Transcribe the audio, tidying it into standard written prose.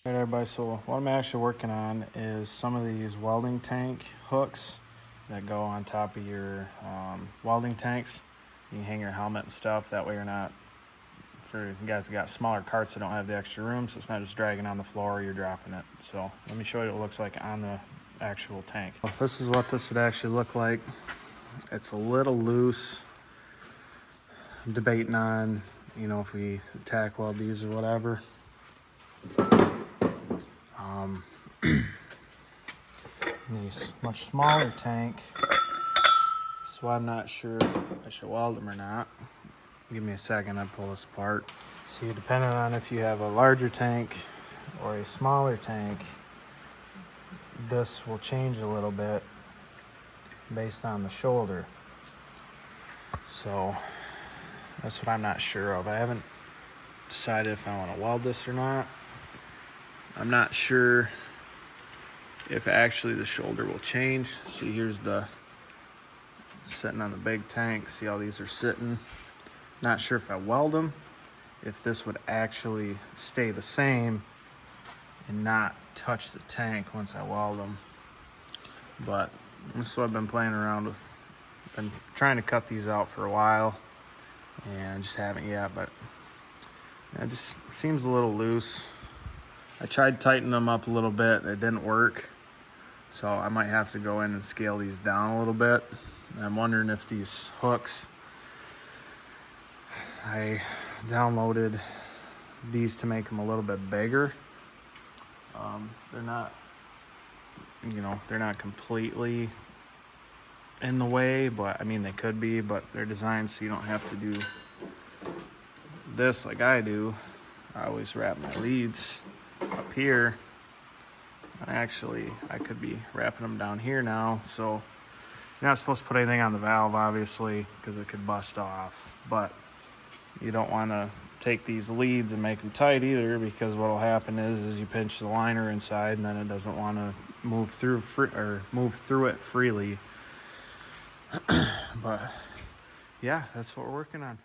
All right, everybody, so what I'm actually working on is some of these welding tank hooks that go on top of your welding tanks. You can hang your helmet and stuff, that way you're not, for you guys that got smaller carts that don't have the extra room, so it's not just dragging on the floor, you're dropping it. So let me show you what it looks like on the actual tank. Well, this is what this would actually look like. It's a little loose. I'm debating on, if we tack weld these or whatever. These much smaller tank, so I'm not sure if I should weld them or not. Give me a second, I'll pull this apart. See, depending on if you have a larger tank or a smaller tank, this will change a little bit based on the shoulder. So that's what I'm not sure of. I haven't decided if I want to weld this or not. I'm not sure if actually the shoulder will change. See, here's the sitting on the big tank. See how these are sitting? Not sure if I weld them, if this would actually stay the same and not touch the tank once I weld them. But this is what I've been playing around with. Been trying to cut these out for a while and just haven't yet, but it just seems a little loose. I tried tightening them up a little bit, it didn't work. So I might have to go in and scale these down a little bit. And I'm wondering if these hooks, I downloaded these to make them a little bit bigger. They're not, they're not completely in the way, but I mean, they could be, but they're designed so you don't have to do this like I do. I always wrap my leads up here. Actually, I could be wrapping them down here now, so you're not supposed to put anything on the valve, obviously, because it could bust off. But you don't want to take these leads and make them tight either, because what will happen is you pinch the liner inside, and then it doesn't want to move through it freely. But yeah, that's what we're working on.